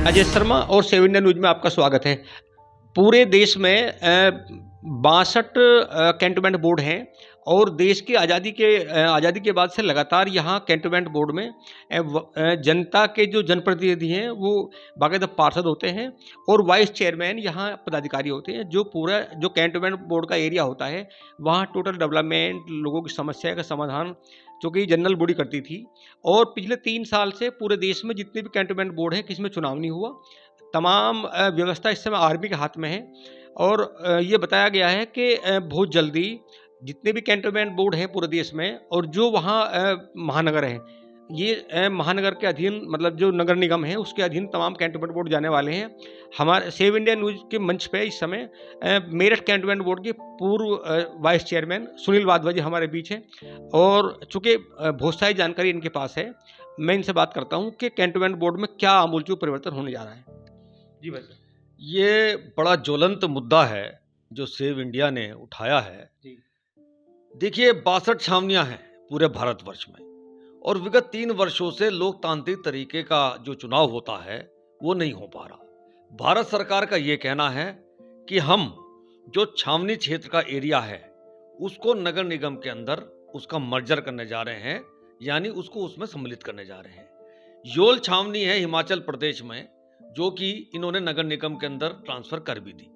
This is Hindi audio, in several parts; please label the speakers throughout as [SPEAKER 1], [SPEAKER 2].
[SPEAKER 1] अजय शर्मा और 7 इंडिया न्यूज़ में आपका स्वागत है। पूरे देश में 62 कैंटोनमेंट बोर्ड हैं और देश की आज़ादी के बाद से लगातार यहाँ कैंटोनमेंट बोर्ड में जनता के जो जनप्रतिनिधि हैं वो बाकायदा पार्षद होते हैं और वाइस चेयरमैन यहाँ पदाधिकारी होते हैं। जो पूरा जो कैंटोनमेंट बोर्ड का एरिया होता है वहाँ टोटल डेवलपमेंट, लोगों की समस्या का समाधान चूँकि जनरल बॉडी करती थी। और पिछले 3 साल से पूरे देश में जितने भी कैंटोनमेंट बोर्ड हैं किसी में चुनाव नहीं हुआ। तमाम व्यवस्था इस समय आर्मी के हाथ में है और ये बताया गया है कि बहुत जल्दी जितने भी कैंटोनमेंट बोर्ड हैं पूरे देश में और जो वहाँ महानगर हैं, ये महानगर के अधीन मतलब जो नगर निगम है उसके अधीन तमाम कैंटोनमेंट बोर्ड जाने वाले हैं। हमारे 7 इंडिया न्यूज़ के मंच पे इस समय मेरठ कैंटोनमेंट बोर्ड के पूर्व वाइस चेयरमैन सुनील वाधवा जी हमारे बीच हैं और चूँकि बहुत सारी जानकारी इनके पास है, मैं इनसे बात करता हूँ कि कैंटोनमेंट बोर्ड में क्या आमूलचूल परिवर्तन होने जा रहा है। जी भाई।
[SPEAKER 2] ये बड़ा ज्वलंत मुद्दा है जो सेव इंडिया ने उठाया है। देखिए 62 छावनियां हैं पूरे भारतवर्ष में और विगत 3 वर्षों से लोकतांत्रिक तरीके का जो चुनाव होता है वो नहीं हो पा रहा। भारत सरकार का ये कहना है कि हम जो छावनी क्षेत्र का एरिया है उसको नगर निगम के अंदर उसका मर्जर करने जा रहे हैं, यानी उसको उसमें सम्मिलित करने जा रहे हैं। योल छावनी है हिमाचल प्रदेश में जो कि इन्होंने नगर निगम के अंदर ट्रांसफर कर भी दी,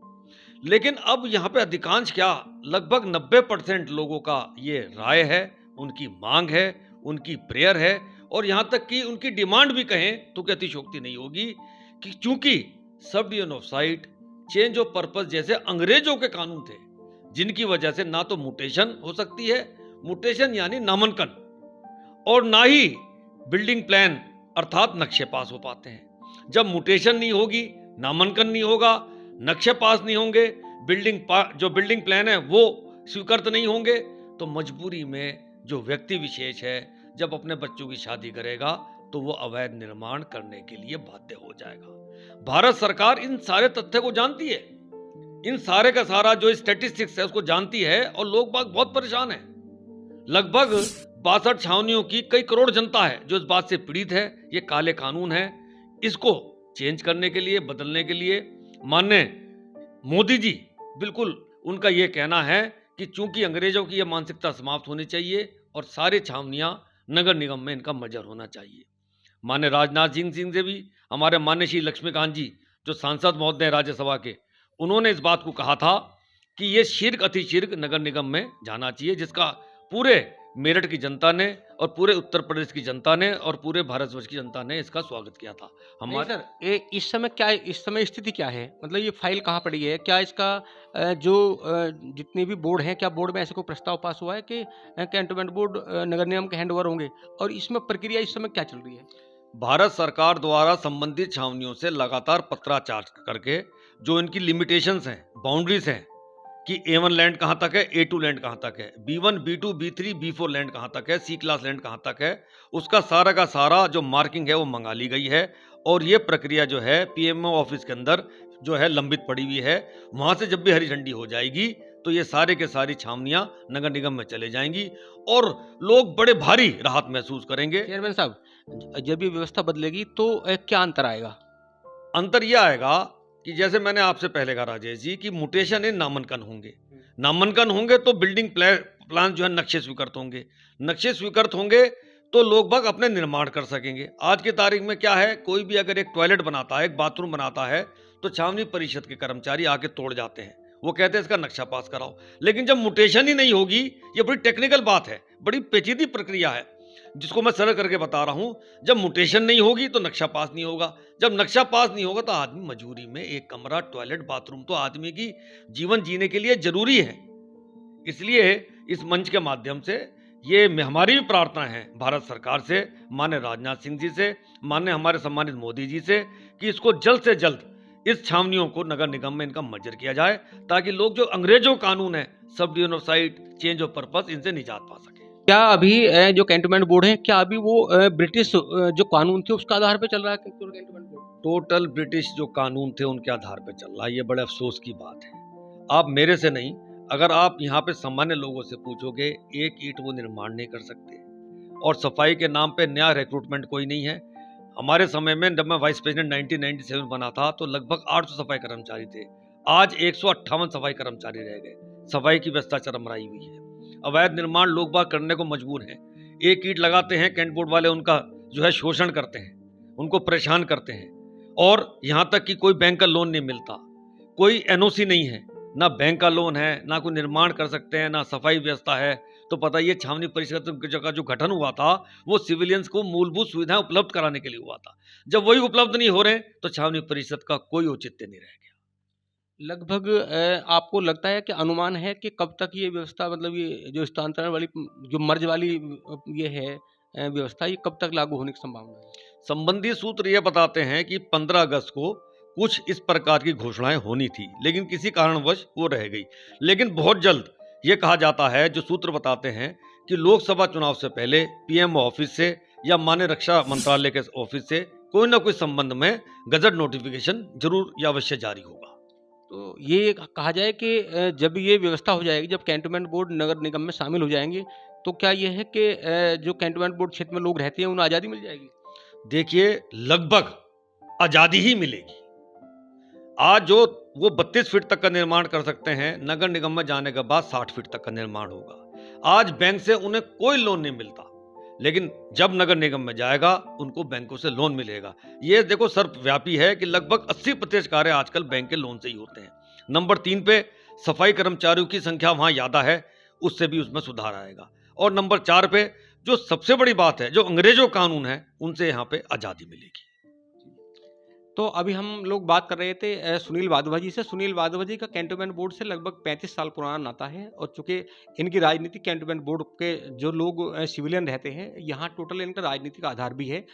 [SPEAKER 2] लेकिन अब यहाँ पे अधिकांश क्या लगभग 90% लोगों का ये राय है, उनकी मांग है, उनकी प्रेयर है और यहाँ तक कि उनकी डिमांड भी कहें तो क्या अतिशयोक्ति नहीं होगी कि चूंकि sub division of site, change of purpose जैसे अंग्रेजों के कानून थे जिनकी वजह से ना तो म्यूटेशन हो सकती है, म्यूटेशन यानी नामांकन, और ना ही बिल्डिंग प्लान अर्थात नक्शे पास हो पाते हैं। जब म्यूटेशन नहीं होगी, नामांकन नहीं होगा, नक्शे पास नहीं होंगे, जो बिल्डिंग प्लान है वो स्वीकृत नहीं होंगे, तो मजबूरी में जो व्यक्ति विशेष है जब अपने बच्चों की शादी करेगा तो वो अवैध निर्माण करने के लिए बाध्य हो जाएगा। भारत सरकार इन सारे तथ्य को जानती है, इन सारे का सारा जो स्टैटिस्टिक्स है उसको जानती है और लोग बाग बहुत परेशान है। लगभग 62 छावनियों की कई करोड़ जनता है जो इस बात से पीड़ित है। ये काले कानून है, इसको चेंज करने के लिए, बदलने के लिए माननीय मोदी जी बिल्कुल उनका यह कहना है कि चूंकि अंग्रेजों की यह मानसिकता समाप्त होनी चाहिए और सारे छावनियां नगर निगम में इनका मर्जर होना चाहिए। माननीय राजनाथ सिंह से भी हमारे माननीय श्री लक्ष्मीकांत जी जो सांसद महोदय राज्यसभा के, उन्होंने इस बात को कहा था कि यह शिर्क अति शिर्क नगर निगम में जाना चाहिए, जिसका पूरे मेरठ की जनता ने और पूरे उत्तर प्रदेश की जनता ने और पूरे भारतवर्ष की जनता ने इसका स्वागत किया था।
[SPEAKER 1] हमारे सर इस समय स्थिति क्या है, मतलब ये फाइल कहाँ पड़ी है, क्या इसका जितने भी बोर्ड हैं क्या बोर्ड में ऐसे कोई प्रस्ताव पास हुआ है कि कैंटोनमेंट बोर्ड नगर निगम के हैंड ओवर होंगे, और इसमें प्रक्रिया इस समय क्या चल रही है?
[SPEAKER 2] भारत सरकार द्वारा संबंधित छावनियों से लगातार पत्राचार करके जो इनकी लिमिटेशंस हैं, बाउंड्रीज हैं कि A1 लैंड कहाँ तक है, A2 लैंड कहाँ तक है, B1, B2, B3, B4 land कहाँ तक है, C क्लास लैंड कहाँ तक है, उसका सारा का सारा जो मार्किंग है वो मंगा ली गई है और ये प्रक्रिया जो है PMO ऑफिस के अंदर जो है लंबित पड़ी हुई है। वहाँ से जब भी हरी झंडी हो जाएगी तो ये सारे के सारी छावनियाँ नगर निगम में चले जाएंगी और लोग बड़े भारी राहत महसूस करेंगे।
[SPEAKER 1] चेयरमैन साहब, जब ये व्यवस्था बदलेगी तो क्या अंतर आएगा?
[SPEAKER 2] अंतर यह आएगा कि जैसे मैंने आपसे पहले कहा राजेश जी कि म्यूटेशन इन नामांकन होंगे तो बिल्डिंग प्लान जो है नक्शे स्वीकृत होंगे तो लोग बाग अपने निर्माण कर सकेंगे। आज की तारीख में क्या है, कोई भी अगर एक टॉयलेट बनाता है, एक बाथरूम बनाता है तो छावनी परिषद के कर्मचारी आके तोड़ जाते हैं, वो कहते हैं इसका नक्शा पास कराओ। लेकिन जब म्यूटेशन ही नहीं होगी, ये बड़ी टेक्निकल बात है, बड़ी पेचीदी प्रक्रिया है जिसको मैं सरल करके बता रहा हूं। जब म्यूटेशन नहीं होगी तो नक्शा पास नहीं होगा, जब नक्शा पास नहीं होगा तो आदमी मजबूरी में एक कमरा, टॉयलेट, बाथरूम तो आदमी की जीवन जीने के लिए जरूरी है। इसलिए इस मंच के माध्यम से ये हमारी भी प्रार्थना है भारत सरकार से, माननीय राजनाथ सिंह जी से, माननीय हमारे सम्मानित मोदी जी से कि इसको जल्द से जल्द इस छावनियों को नगर निगम में इनका मर्जर किया जाए ताकि लोग जो अंग्रेजों कानून है, sub division of site, change of purpose, इनसे निजात पा सके।
[SPEAKER 1] क्या अभी जो कैंटोनमेंट बोर्ड है क्या अभी वो ब्रिटिश जो कानून थे उसके आधार पे चल रहा है कैंटोनमेंट बोर्ड?
[SPEAKER 2] टोटल ब्रिटिश जो कानून थे उनके आधार पे चल रहा है। ये बड़े अफसोस की बात है। आप मेरे से नहीं, अगर आप यहाँ पे सामान्य लोगों से पूछोगे, एक ईंट वो निर्माण नहीं कर सकते और सफाई के नाम पे नया रिक्रूटमेंट कोई नहीं है। हमारे समय में जब मैं वाइस प्रेसिडेंट 1997 बना था तो लगभग 800 सफाई कर्मचारी थे। आज 158 सफाई कर्मचारी रह गए। सफाई की व्यवस्था चरमराई हुई है। अवैध निर्माण लोग बाग करने को मजबूर हैं। एक ईंट लगाते हैं, कैंट बोर्ड वाले उनका जो है शोषण करते हैं, उनको परेशान करते हैं, और यहाँ तक कि कोई बैंक का लोन नहीं मिलता, कोई एनओसी नहीं है, ना बैंक का लोन है, ना कोई निर्माण कर सकते हैं, ना सफाई व्यवस्था है। तो पता ये छावनी परिषद का जो गठन हुआ था वो सिविलियंस को मूलभूत सुविधाएं उपलब्ध कराने के लिए हुआ था। जब वही उपलब्ध नहीं हो रहे तो छावनी परिषद का कोई औचित्य नहीं रह गया।
[SPEAKER 1] लगभग आपको लगता है कि अनुमान है कि कब तक ये व्यवस्था, मतलब ये जो स्थानांतरण वाली, जो मर्ज वाली ये है व्यवस्था, ये कब तक लागू होने की संभावना है?
[SPEAKER 2] संबंधित सूत्र ये बताते हैं कि 15 अगस्त को कुछ इस प्रकार की घोषणाएं होनी थी, लेकिन किसी कारणवश वो रह गई। लेकिन बहुत जल्द ये कहा जाता है, जो सूत्र बताते हैं, कि लोकसभा चुनाव से पहले पीएम ऑफिस से या माननीय रक्षा मंत्रालय के ऑफिस से कोई ना कोई संबंध में गजट नोटिफिकेशन जरूर या अवश्य जारी होगा।
[SPEAKER 1] तो ये कहा जाए कि जब ये व्यवस्था हो जाएगी, जब कैंटोनमेंट बोर्ड नगर निगम में शामिल हो जाएंगे, तो क्या ये है कि जो कैंटोनमेंट बोर्ड क्षेत्र में लोग रहते हैं उन्हें आज़ादी मिल जाएगी?
[SPEAKER 2] देखिए, लगभग आजादी ही मिलेगी। आज जो वो 32 फीट तक का निर्माण कर सकते हैं, नगर निगम में जाने के बाद 60 फीट तक का निर्माण होगा। आज बैंक से उन्हें कोई लोन नहीं मिलता, लेकिन जब नगर निगम में जाएगा उनको बैंकों से लोन मिलेगा। ये देखो सर्वव्यापी है कि लगभग 80% कार्य आजकल बैंक के लोन से ही होते हैं। नंबर 3 पे सफाई कर्मचारियों की संख्या वहां ज्यादा है, उससे भी उसमें सुधार आएगा। और नंबर 4 पे जो सबसे बड़ी बात है, जो अंग्रेजों कानून है, उनसे यहाँ पे आजादी मिलेगी।
[SPEAKER 1] तो अभी हम लोग बात कर रहे थे सुनील वाधवा जी से। सुनील वाधवा जी का कैंटोनमेंट बोर्ड से लगभग 35 साल पुराना नाता है, और चूंकि इनकी राजनीति कैंटोनमेंट बोर्ड के जो लोग सिविलियन रहते हैं, यहाँ टोटल इनका राजनीतिक आधार भी है।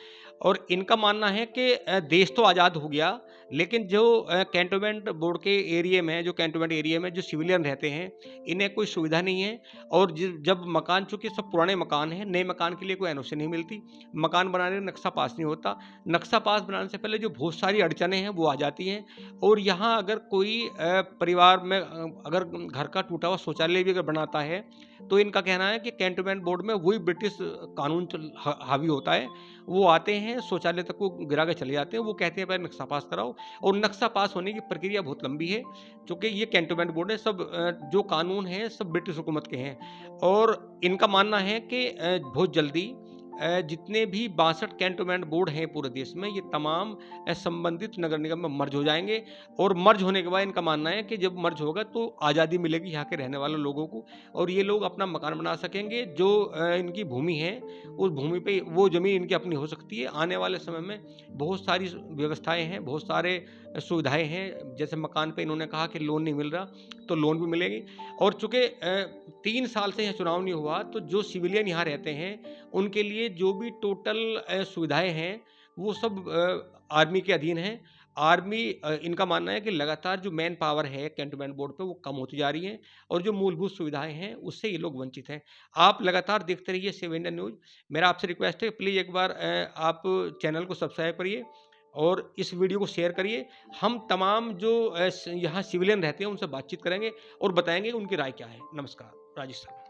[SPEAKER 1] और इनका मानना है कि देश तो आज़ाद हो गया, लेकिन जो कैंटोनमेंट बोर्ड के एरिया में, जो कैंटोनमेंट एरिया में जो सिविलियन रहते हैं, इन्हें कोई सुविधा नहीं है। और जब मकान, चूंकि सब पुराने मकान हैं, नए मकान के लिए कोई एनओसी नहीं मिलती, मकान बनाने का नक्शा पास नहीं होता, नक्शा पास बनाने से पहले जो बहुत सारी अड़चनें हैं वो आ जाती हैं। और यहाँ अगर कोई परिवार में अगर घर का टूटा हुआ शौचालय भी अगर बनाता है, तो इनका कहना है कि कैंटोनमेंट बोर्ड में वही ब्रिटिश कानून हावी होता है। वो आते हैं, शौचालय तक को गिरा के चले जाते हैं, वो कहते हैं पहले नक्शा पास कराओ। और नक्शा पास होने की प्रक्रिया बहुत लंबी है, क्योंकि ये कैंटोनमेंट बोर्ड है, सब जो कानून है सब ब्रिटिश हुकूमत के हैं। और इनका मानना है कि बहुत जल्दी जितने भी 62 कैंटोनमेंट बोर्ड हैं पूरे देश में, ये तमाम संबंधित नगर निगम में मर्ज हो जाएंगे। और मर्ज होने के बाद इनका मानना है कि जब मर्ज होगा तो आज़ादी मिलेगी यहाँ के रहने वाले लोगों को, और ये लोग अपना मकान बना सकेंगे। जो इनकी भूमि है, उस भूमि पे वो ज़मीन इनकी अपनी हो सकती है। आने वाले समय में बहुत सारी व्यवस्थाएं हैं, बहुत सारे सुविधाएं हैं। जैसे मकान पे इन्होंने कहा कि लोन नहीं मिल रहा, तो लोन भी मिलेगी। और चूँकि 3 साल से यहाँ चुनाव नहीं हुआ, तो जो सिविलियन यहाँ रहते हैं उनके लिए जो भी टोटल सुविधाएं हैं, वो सब आर्मी के अधीन हैं। आर्मी, इनका मानना है कि लगातार जो मैन पावर है कैंटोनमेंट बोर्ड पे, वो कम होती जा रही है, और जो मूलभूत सुविधाएं हैं उससे ये लोग वंचित हैं। आप लगातार देखते रहिए सेव इंडिया न्यूज़। मेरा आपसे रिक्वेस्ट है, प्लीज़ एक बार आप चैनल को सब्सक्राइब करिए और इस वीडियो को शेयर करिए। हम तमाम जो यहाँ सिविलियन रहते हैं उनसे बातचीत करेंगे और बताएंगे उनकी राय क्या है। नमस्कार। राजेश सर।